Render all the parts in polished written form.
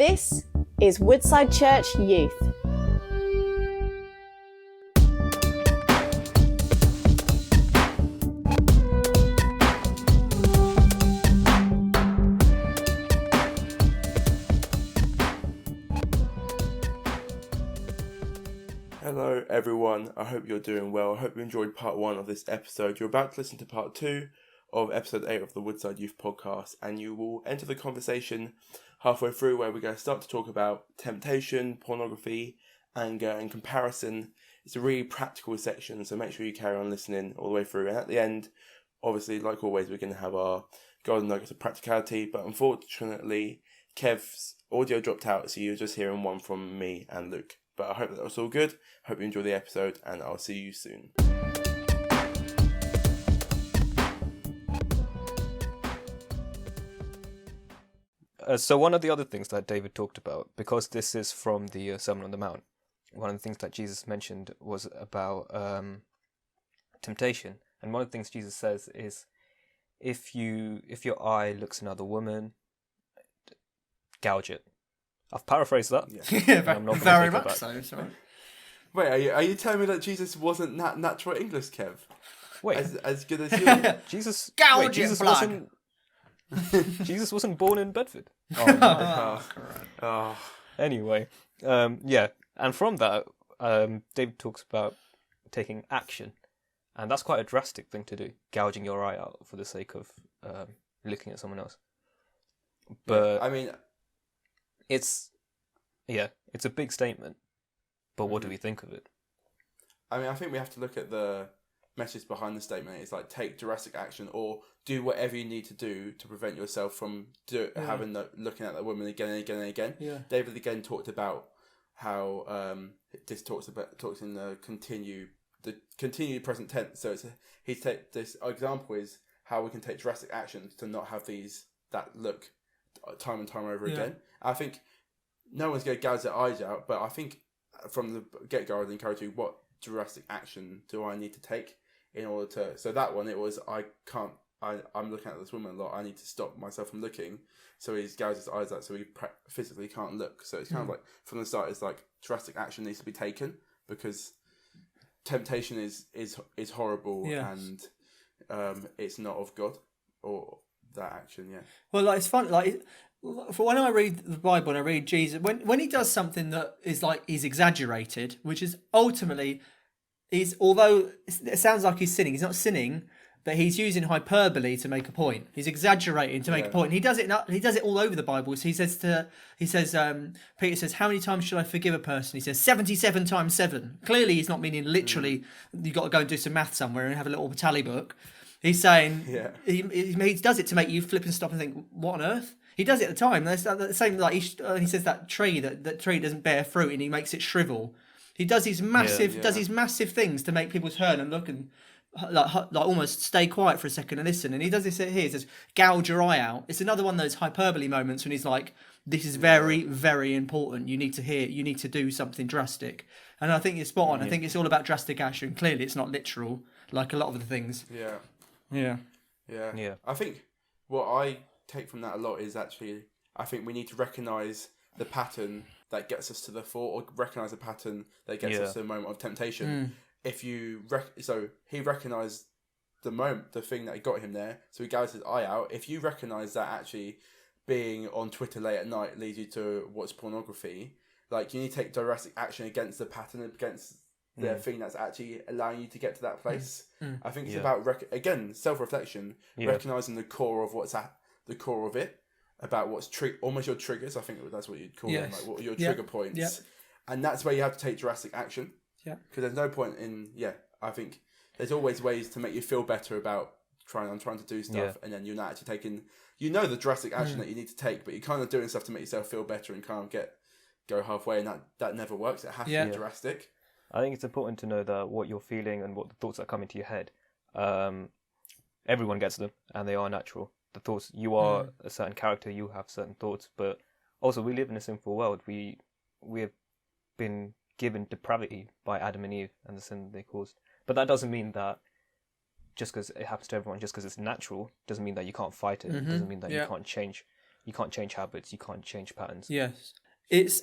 This is Woodside Church Youth. Hello everyone, I hope you're doing well. I hope you enjoyed part 1 of this episode. You're about to listen to part 2 of episode 8 of the Woodside Youth podcast, and you will enter the conversation halfway through where we're going to start to talk about temptation, pornography, anger and comparison. It's a really practical section, so make sure you carry on listening all the way through. And at the end, obviously, like always, we're going to have our golden nuggets of practicality, but unfortunately, Kev's audio dropped out, so you're just hearing one from me and Luke. But I hope that was all good. Hope you enjoy the episode, and I'll see you soon. So one of the other things that David talked about, because this is from the Sermon on the Mount, one of the things that Jesus mentioned was about temptation. And one of the things Jesus says is, if your eye looks another woman, gouge it. I've paraphrased that. Yeah, very much so. Sorry. Wait, are you telling me that Jesus wasn't natural English, Kev? Wait, as good as you? Jesus, gouge Jesus blood. Jesus wasn't born in Bedford. Anyway, yeah, and from that, David talks about taking action, and that's quite a drastic thing to do, gouging your eye out for the sake of looking at someone else. But I mean, it's a big statement. But what do we think of it? I mean, I think we have to look at the message behind the statement. It's like, take drastic action or do whatever you need to do to prevent yourself from looking at that woman again and again and again. Yeah. David again talked about how this talks in the continued present tense. So this example is how we can take drastic action to not have that look time and time over again. I think no one's going to gouge their eyes out, but I think from the get-go I'd encourage you, what drastic action do I need to take in order to... So that one, it was, I'm looking at this woman a lot, I need to stop myself from looking. So he's gouged his eyes out so he physically can't look. So it's kind of like, from the start, it's like drastic action needs to be taken because temptation is horrible and it's not of God, or that action, Well, like, it's fun, like... For when I read the Bible and I read Jesus, when he does something that is like he's exaggerated, which is ultimately although it sounds like he's sinning, he's not sinning, but he's using hyperbole to make a point. He's exaggerating to make a point. He does it all over the Bible. So Peter says, how many times should I forgive a person? He says 77 times 7. Clearly, he's not meaning literally. You've got to go and do some math somewhere and have a little tally book. He's saying he does it to make you flip and stop and think, what on earth? He does it at the time. That's the same. Like he says that tree doesn't bear fruit, and he makes it shrivel. He does these massive things to make people turn and look and like almost stay quiet for a second and listen. And he does this here. He says, "Gouge your eye out." It's another one of those hyperbole moments when he's like, "This is very, very important. You need to hear. You need to do something drastic." And I think it's spot on. I think it's all about drastic action. Clearly, it's not literal like a lot of the things. Yeah. I think what I take from that a lot is actually, I think we need to recognise the pattern that gets us to the thought, or recognise the pattern that gets us to the moment of temptation. If you so he recognised the thing that got him there, so he gouged his eye out. If you recognise that actually being on Twitter late at night leads you to watch pornography, like you need to take drastic action against the pattern, against the thing that's actually allowing you to get to that place. I think it's about self-reflection, recognising the core of what's at the core of it, about what's almost your triggers. I think that's what you'd call them, like what are your trigger points, and that's where you have to take drastic action. Because there's no point in I think there's always ways to make you feel better about trying to do stuff, and then you're not actually taking the drastic action that you need to take, but you're kind of doing stuff to make yourself feel better and kind of go halfway, and that never works. It has to be drastic. I think it's important to know that what you're feeling and what the thoughts that come into your head, everyone gets them, and they are natural. The thoughts, you are a certain character, you have certain thoughts, but also we live in a sinful world. We have been given depravity by Adam and Eve and the sin they caused. But that doesn't mean that just because it happens to everyone, just because it's natural, doesn't mean that you can't fight it. Doesn't mean that you can't change you can't change habits, you can't change patterns. Yes.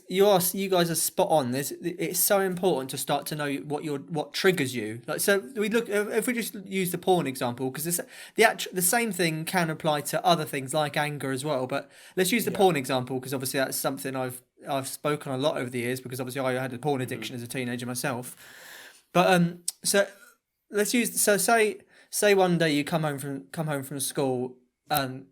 You guys are spot on. It's so important to start to know what triggers you. Like, so we look, if we just use the porn example, because the same thing can apply to other things like anger as well. But let's use the porn example, because obviously that's something I've spoken a lot over the years, because obviously I had a porn addiction as a teenager myself. But so let's use, so say one day you come home from school, and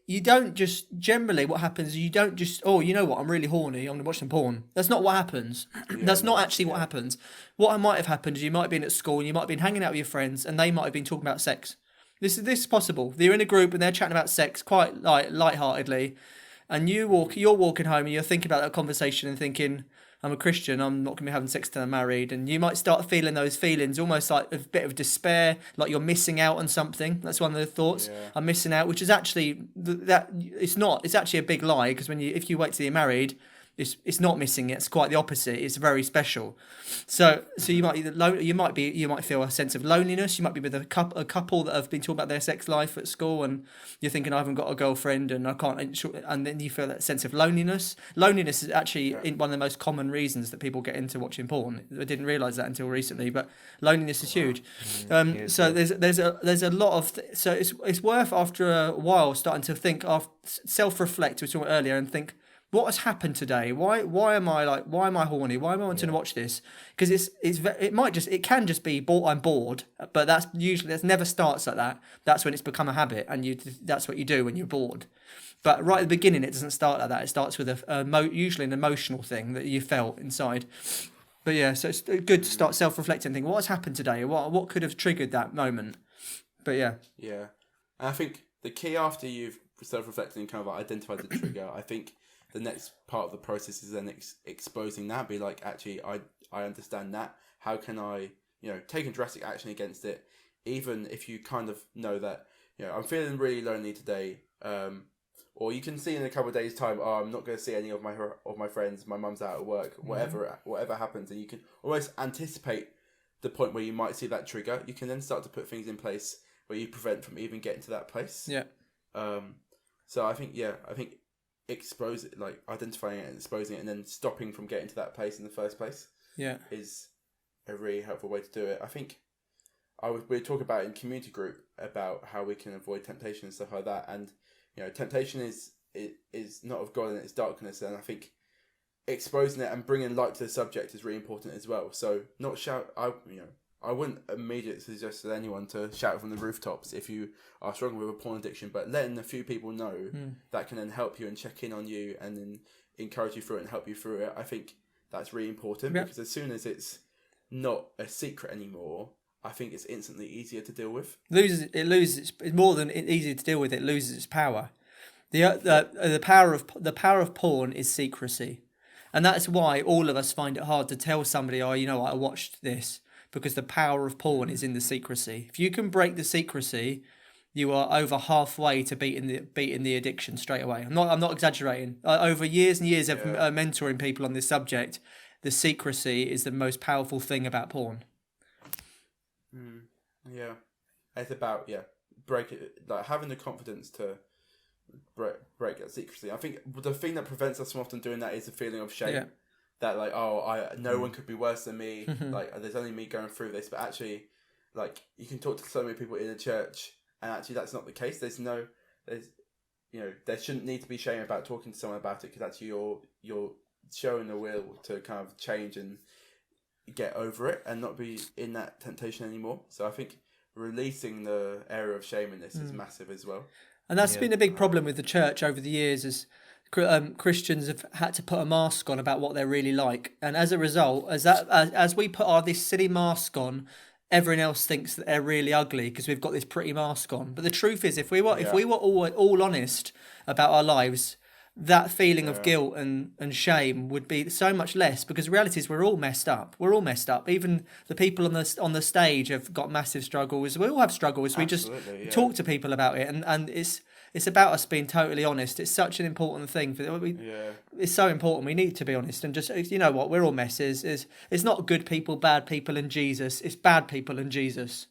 you don't just, generally what happens is you don't just, oh, you know what, I'm really horny, I'm going to watch some porn. That's not what happens. That's not actually what happens. What might have happened is you might have been at school and you might have been hanging out with your friends and they might have been talking about sex. This is possible. They're in a group and they're chatting about sex quite lightheartedly, and you're walking home and you're thinking about that conversation and thinking, I'm a Christian, I'm not going to be having sex till I'm married. And you might start feeling those feelings, almost like a bit of despair, like you're missing out on something. That's one of the thoughts. Yeah. I'm missing out, which is actually, that it's not. It's actually a big lie, because if you wait till you're married, it's not missing. It's quite the opposite. It's very special. So you might feel a sense of loneliness. You might be with a couple that have been talking about their sex life at school, and you're thinking, I haven't got a girlfriend and I can't. And then you feel that sense of loneliness. Loneliness is actually one of the most common reasons that people get into watching porn. I didn't realise that until recently, but loneliness is huge. So there's a lot of so it's worth, after a while, starting to think, self-reflect, we talked earlier, and think, what has happened today? Why am I horny? Why am I wanting to watch this? Because it can just be I'm bored, but that's never starts like that. That's when it's become a habit, and that's what you do when you're bored. But right at the beginning, it doesn't start like that. It starts with usually an emotional thing that you felt inside. But yeah, so it's good to start self-reflecting, and think, what has happened today? What could have triggered that moment? But yeah. Yeah, and I think the key, after you've self-reflected and kind of identified the trigger, I think the next part of the process is then exposing that. Be like, actually, I understand that. How can I, take a drastic action against it? Even if you kind of know that, I'm feeling really lonely today. Or you can see in a couple of days' time, I'm not going to see any of my friends. My mum's out at work. Whatever happens, and you can almost anticipate the point where you might see that trigger. You can then start to put things in place where you prevent from even getting to that place. Yeah. So I think expose it, like identifying it and exposing it, and then stopping from getting to that place in the first place, is a really helpful way to do it. I think we talk about in community group about how we can avoid temptation and stuff like that, and temptation is not of God and it's darkness, and I think exposing it and bringing light to the subject is really important as well. So not shout. I wouldn't immediately suggest to anyone to shout from the rooftops if you are struggling with a porn addiction, but letting a few people know that can then help you and check in on you and then encourage you through it and help you through it. I think that's really important, because as soon as it's not a secret anymore, I think it's instantly easier to deal with. It's more than easy to deal with. It loses its power. The power of porn is secrecy, and that's why all of us find it hard to tell somebody, I watched this. Because the power of porn is in the secrecy. If you can break the secrecy, you are over halfway to beating the addiction straight away. I'm not exaggerating. Over years and years of mentoring people on this subject, the secrecy is the most powerful thing about porn. Yeah, it's about break it, like having the confidence to break that secrecy. I think the thing that prevents us from often doing that is the feeling of shame. Yeah. That no one could be worse than me. Like, there's only me going through this. But actually, like, you can talk to so many people in a church, and actually that's not the case. There shouldn't need to be shame about talking to someone about it, because actually you're showing the will to kind of change and get over it and not be in that temptation anymore. So I think releasing the area of shame in this is massive as well. And that's been a big problem with the church over the years, is Christians have had to put a mask on about what they're really like, and as a result, as we put this silly mask on, everyone else thinks that they're really ugly because we've got this pretty mask on. But the truth is, if we were all honest about our lives, that feeling of guilt and shame would be so much less, because the reality is we're all messed up. Even the people on the stage have got massive struggles. We all have struggles. We just talk to people about it, and it's about us being totally honest. It's such an important thing. It's so important. We need to be honest and just, what, we're all messes. It's not good people, bad people, and Jesus. It's bad people and Jesus.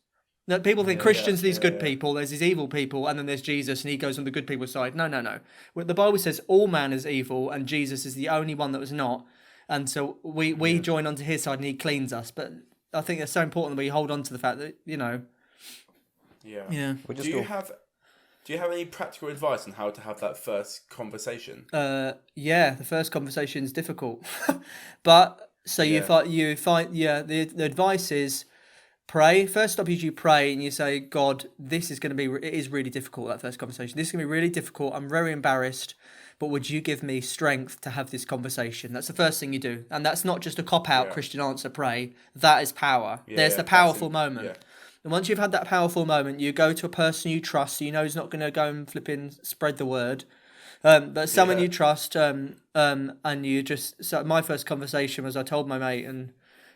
No, people think Christians are these good people, there's these evil people, and then there's Jesus, and he goes on the good people's side. No. Well, the Bible says all man is evil, and Jesus is the only one that was not. And so we join onto his side, and he cleans us. But I think it's so important that we hold on to the fact that, Yeah. Do you have any practical advice on how to have that first conversation? The first conversation is difficult. But so you find the advice is pray. First up is you pray and you say, God, this is going to be, it is really difficult, that first conversation. This is going to be really difficult. I'm very embarrassed, but would you give me strength to have this conversation? That's the first thing you do. And that's not just a cop-out Christian answer, pray. That is power. There's the powerful moment. Yeah. And once you've had that powerful moment, you go to a person you trust, so you know he's not going to go and spread the word. But someone you trust, and you just... So my first conversation was I told my mate, and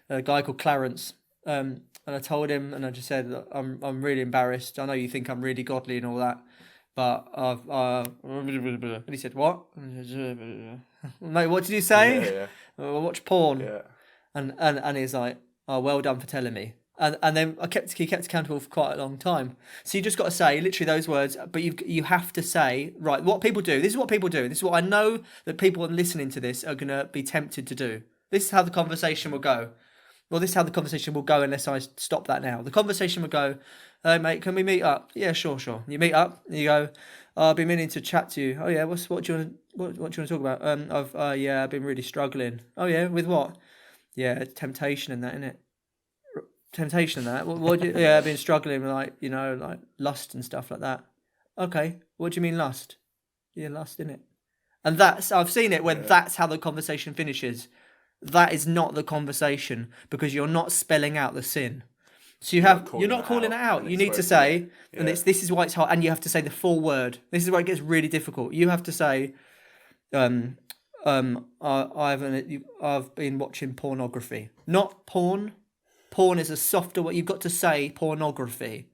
a guy called Clarence, and I told him, and I just said, I'm really embarrassed. I know you think I'm really godly and all that, but and he said, what? Mate, what did you say? I watch porn. Yeah. And he's like, oh, well done for telling me. And then he kept accountable for quite a long time. So you just got to say literally those words, but you have to say, right, what people do. This is what people do. This is what I know that people listening to this are going to be tempted to do. This is how the conversation will go. Well, this is how the conversation will go unless I stop that now. The conversation will go, hey, mate, can we meet up? Yeah, sure. You meet up, and you go, oh, I've been meaning to chat to you. Oh, yeah, what do you want to talk about? I've been really struggling. Oh, yeah, with what? Yeah, temptation and that, innit? Temptation and that? I've been struggling with, like lust and stuff like that. Okay, what do you mean lust? Yeah, lust, innit? And I've seen it when that's how the conversation finishes. That is not the conversation because you're not spelling out the sin. So you're not calling it out. You need to say, and this is why it's hard, and you have to say the full word. This is where it gets really difficult. You have to say, I've been watching pornography. Not porn. Porn is a softer word. You've got to say pornography.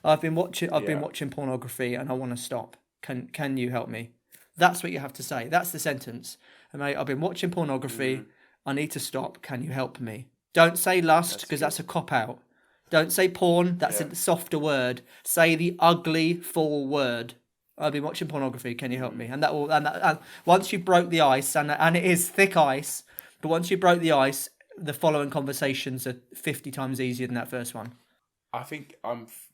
I've been watching pornography and I want to stop. Can you help me? That's what you have to say. That's the sentence. And mate, I've been watching pornography. I need to stop. Can you help me? Don't say lust because that's a cop-out. Don't say porn. That's a softer word. Say the ugly, full word. I've been watching pornography. Can you help me? And and once you broke the ice, and it is thick ice, but once you broke the ice, the following conversations are 50 times easier than that first one. I think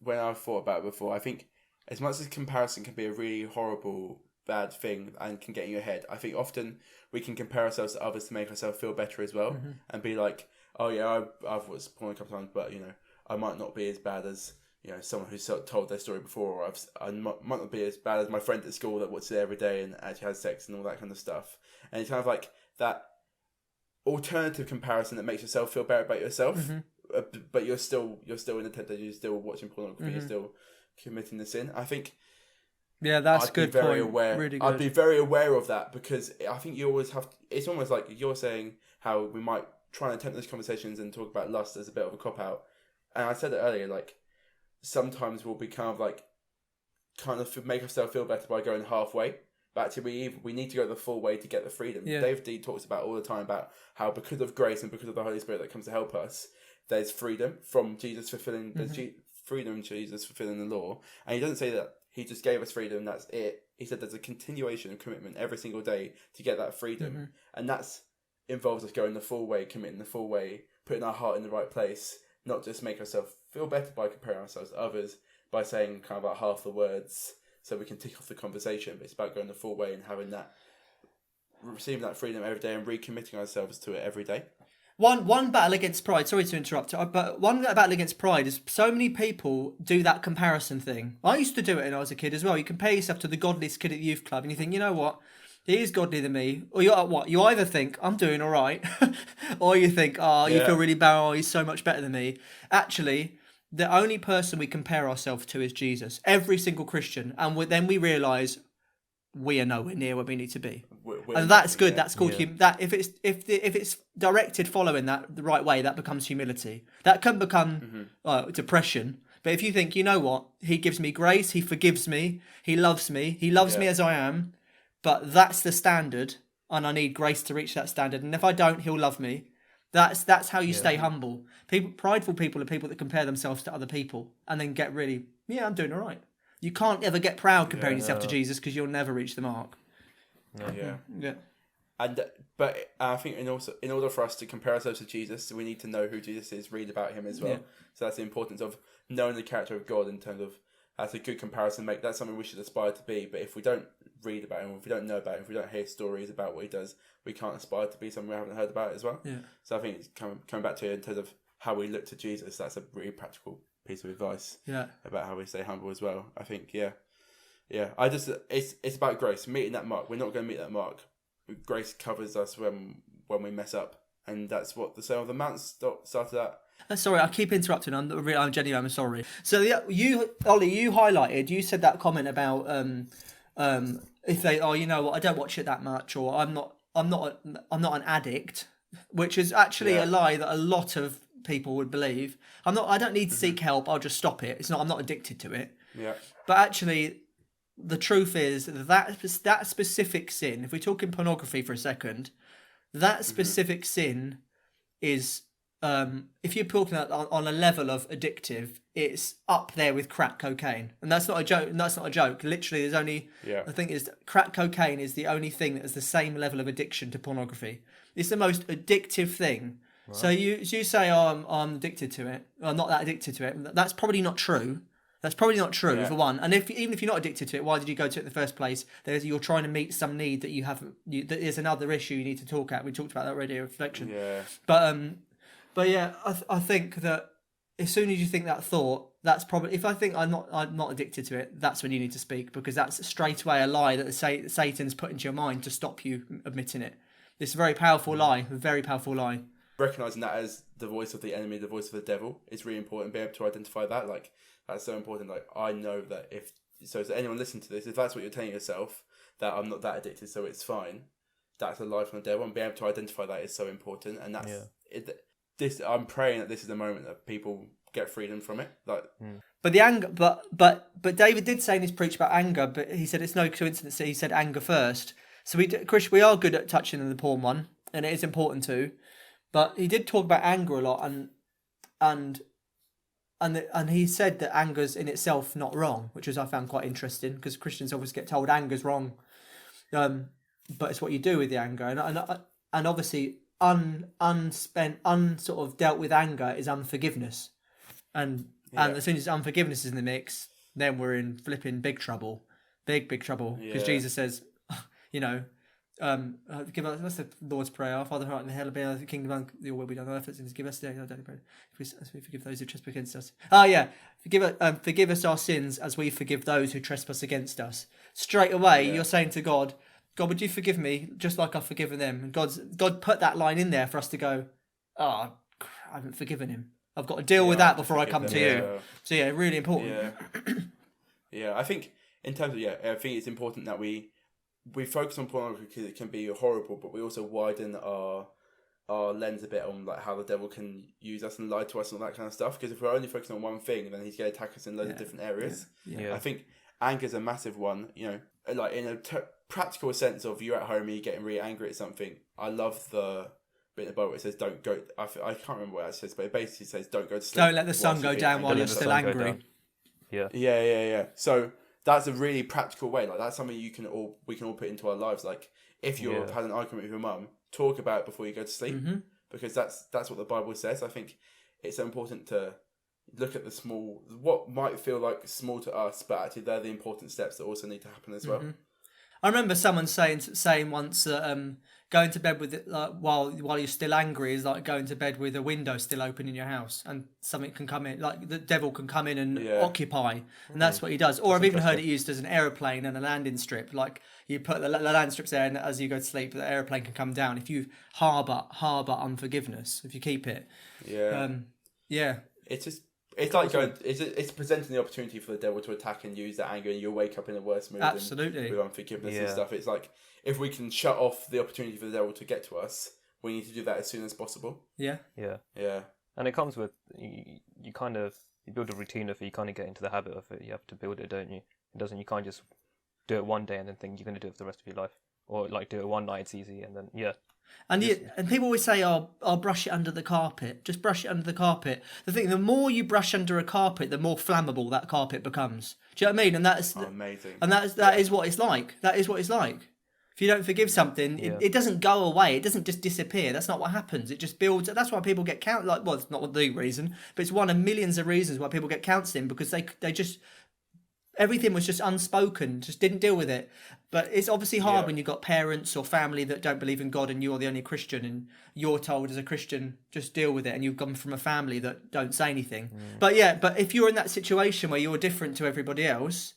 when I've thought about it before, I think as much as comparison can be a really horrible, bad thing and can get in your head, I think often we can compare ourselves to others to make ourselves feel better as well, and be like, oh yeah, I've watched porn a couple times, but I might not be as bad as someone who's told their story before, or I might not be as bad as my friend at school that watches it every day and actually has sex and all that kind of stuff. And it's kind of like that alternative comparison that makes yourself feel better about yourself, but you're still in the temptation, you're still watching pornography, you're still committing the sin. I think that's I'd good be very point. Aware. Really good. I'd be very aware of that because I think you always have to, it's almost like you're saying how we might try and attempt those conversations and talk about lust as a bit of a cop-out. And I said it earlier, like sometimes we'll be kind of make ourselves feel better by going halfway. But actually, we need to go the full way to get the freedom. Yeah. Dave D talks about all the time about how because of grace and because of the Holy Spirit that comes to help us, there's freedom from Jesus fulfilling freedom in Jesus fulfilling the law. And he doesn't say that he just gave us freedom, that's it. He said there's a continuation of commitment every single day to get that freedom. And that's involves us going the full way, committing the full way, putting our heart in the right place, not just make ourselves feel better by comparing ourselves to others, by saying kind of about half the words so we can tick off the conversation, but it's about going the full way and receiving that freedom every day and recommitting ourselves to it every day. One battle against pride, sorry to interrupt, but one battle against pride is so many people do that comparison thing. I used to do it when I was a kid as well. You compare yourself to the godliest kid at the youth club and you think, you know what, he is godlier than me. Or you either think, I'm doing all right, or you think, you feel really bad, he's so much better than me. Actually, the only person we compare ourselves to is Jesus. Every single Christian. And then we realise we are nowhere near where we need to be. And that's good. That's called that. If it's directed following that the right way, that becomes humility. That can become depression. But if you think, you know what, he gives me grace, he forgives me, he loves me as I am, but that's the standard, and I need grace to reach that standard. And if I don't, he'll love me. That's how you stay humble. Prideful people are people that compare themselves to other people and then get really, I'm doing all right. You can't ever get proud comparing yourself to Jesus because you'll never reach the mark. Yeah. But I think in order for us to compare ourselves to Jesus, we need to know who Jesus is, read about him as well. So that's the importance of knowing the character of God in terms of, that's a good comparison. That's something we should aspire to be. But if we don't read about him, if we don't know about him, if we don't hear stories about what he does, we can't aspire to be something we haven't heard about as well. Yeah. So I think it's coming back to it in terms of how we look to Jesus. That's a really practical piece of advice. Yeah. About how we stay humble as well. I think it's about grace, meeting that mark. We're not going to meet that mark. Grace covers us when we mess up, and that's what the Sermon on the Mount started at. Sorry, I keep interrupting. I'm genuinely, I'm sorry. So Ollie, you said that comment about if they, you know what, I don't watch it that much, or I'm not an addict, which is actually a lie that a lot of people would believe. I don't need to seek help. I'll just stop it. I'm not addicted to it. Yeah. But actually, the truth is that specific sin, if we're talking pornography for a second, that specific sin is, if you're talking on a level of addictive, it's up there with crack cocaine. And that's not a joke. Literally, there's only, the thing is, crack cocaine is the only thing that has the same level of addiction to pornography. It's the most addictive thing. Wow. So you say, I'm addicted to it. I'm not that addicted to it. That's probably not true. For one. And even if you're not addicted to it, why did you go to it in the first place? You're trying to meet some need that you have. That is another issue you need to talk at. We talked about that already, reflection. Yeah. But yeah, I think that as soon as you think that thought, that's probably, if I think I'm not addicted to it, that's when you need to speak, because that's straight away a lie that Satan's put into your mind to stop you admitting it. It's a very powerful lie, a very powerful lie. Recognizing that as the voice of the enemy, the voice of the devil, is really important. Being able to identify that, that's so important. I know that if anyone listening to this, if that's what you're telling yourself, that I'm not that addicted, so it's fine, that's a lie from the devil, and being able to identify that is so important. And that's I'm praying that this is the moment that people get freedom from it. But the anger, but David did say in his preach about anger, but he said it's no coincidence that he said anger first. So Chris, we are good at touching on the porn one, and it is important too. But he did talk about anger a lot, and he said that anger's in itself not wrong, which I found quite interesting, because Christians always get told anger's wrong, but it's what you do with the anger, and obviously sort of dealt with anger is unforgiveness, and as soon as unforgiveness is in the mix, then we're in flipping big trouble, big trouble, because Jesus says, give us, what's the Lord's Prayer? Our Father who art in the heaven, the kingdom, your will be done on earth as it is. Give us today our daily bread. As we forgive those who trespass against us. Forgive us our sins as we forgive those who trespass against us. Straight away, you're saying to God, would you forgive me just like I've forgiven them? And God put that line in there for us to go, I haven't forgiven him. I've got to deal with that before I come to you. So really important. Yeah, I think in terms of I think it's important that we focus on pornography because it can be horrible, but we also widen our lens a bit on how the devil can use us and lie to us and all that kind of stuff. Because if we're only focusing on one thing, then he's going to attack us in loads of different areas. I think anger is a massive one. In a practical sense of you're at home and you're getting really angry at something. I love the bit in the Bible where it says don't go. I can't remember what it says, but it basically says don't go to sleep. Don't let the sun go down while you're still angry. Yeah. So that's a really practical way. That's something we can all put into our lives. If you've had an argument with your mum, talk about it before you go to sleep, because that's what the Bible says. I think it's so important to look at the small, what might feel like small to us, but actually they're the important steps that also need to happen as well. I remember someone saying once that going to bed with it while you're still angry is like going to bed with a window still open in your house, and something can come in, like the devil can come in and occupy, and that's what he does. Or I've even heard it used as an aeroplane and a landing strip. Like you put the landing strips there, and as you go to sleep, the aeroplane can come down if you harbour unforgiveness. If you keep it, it's presenting the opportunity for the devil to attack and use that anger, and you'll wake up in a worse mood. Absolutely. With unforgiveness and stuff. It's like, if we can shut off the opportunity for the devil to get to us, we need to do that as soon as possible. Yeah. And it comes with, you build a routine of it, you kind of get into the habit of it. You have to build it, don't you? You can't just do it one day and then think you're going to do it for the rest of your life. Or do it one night, it's easy, and then, And and people always say, "Oh, I'll brush it under the carpet. Just brush it under the carpet." The more you brush under a carpet, the more flammable that carpet becomes. Do you know what I mean? And that's amazing. And that is what it's like. That is what it's like. If you don't forgive something, it doesn't go away. It doesn't just disappear. That's not what happens. It just builds. That's why people get counselling. Well, it's not the reason, but it's one of millions of reasons why people get counselling, because they just, everything was just unspoken, just didn't deal with it. But it's obviously hard when you've got parents or family that don't believe in God and you're the only Christian, and you're told as a Christian, just deal with it, and you've come from a family that don't say anything. But if you're in that situation where you're different to everybody else,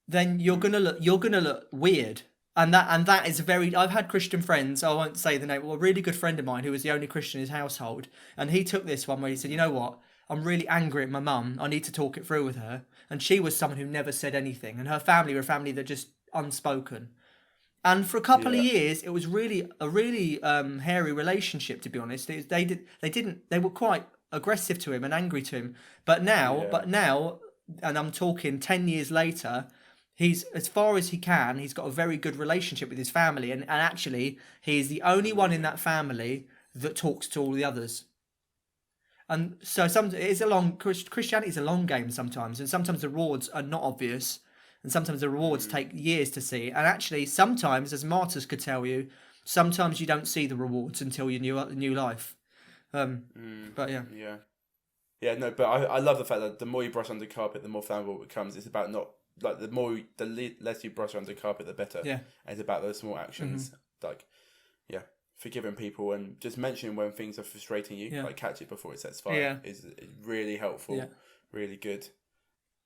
then you're gonna look weird. And that is I've had Christian friends, I won't say the name, well, a really good friend of mine who was the only Christian in his household, and he took this one where he said, you know what, I'm really angry at my mum, I need to talk it through with her. And she was someone who never said anything, and her family were a family that just unspoken. And for a couple of years, it was really a really hairy relationship, to be honest. They were quite aggressive to him and angry to him. But now, and I'm talking 10 years later, he's, as far as he can, he's got a very good relationship with his family, and actually he's the only one in that family that talks to all the others. And so Christianity is a long game sometimes, and sometimes the rewards are not obvious, and sometimes the rewards take years to see. And actually, sometimes, as martyrs could tell you, sometimes you don't see the rewards until your new life. But but I love the fact that the more you brush under the carpet, the more flammable it becomes. It's about not like the less you brush under the carpet, the better. Yeah, and it's about those small actions, forgiving people and just mentioning when things are frustrating you, like catch it before it sets fire, is really helpful, really good.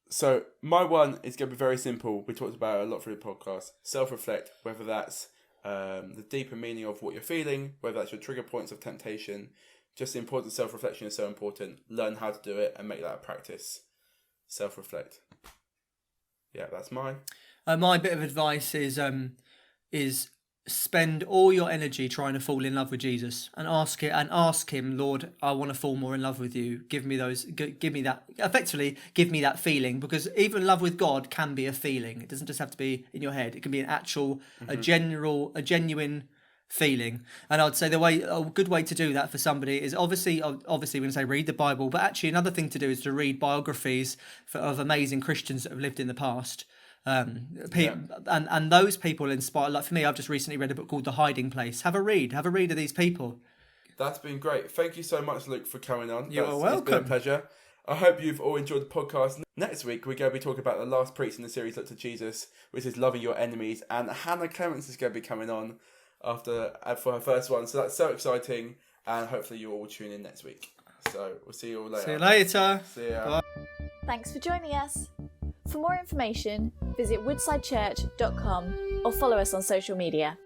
So my one is going to be very simple. We talked about it a lot through the podcast. Self-reflect, whether that's the deeper meaning of what you're feeling, whether that's your trigger points of temptation. Just the importance of self-reflection is so important. Learn how to do it and make that a practice. Self-reflect. Yeah, that's mine. My bit of advice is spend all your energy trying to fall in love with Jesus, and ask him, Lord, I want to fall more in love with you. Give me that feeling, because even love with God can be a feeling. It doesn't just have to be in your head. It can be an actual, a genuine feeling. And I'd say a good way to do that for somebody is obviously we're going to say read the Bible, but actually another thing to do is to read biographies of amazing Christians that have lived in the past. And those people inspire. Like for me, I've just recently read a book called The Hiding Place. Have a read of these people. That's been great. Thank you so much, Luke, for coming on. You're welcome. It's been a pleasure. I hope you've all enjoyed the podcast. Next week, we're going to be talking about the last preach in the series, Look to Jesus, which is loving your enemies. And Hannah Clements is going to be coming on for her first one. So that's so exciting. And hopefully you'll all tune in next week. So we'll see you all later. See you later. See ya. Bye. Thanks for joining us. For more information, visit woodsidechurch.com or follow us on social media.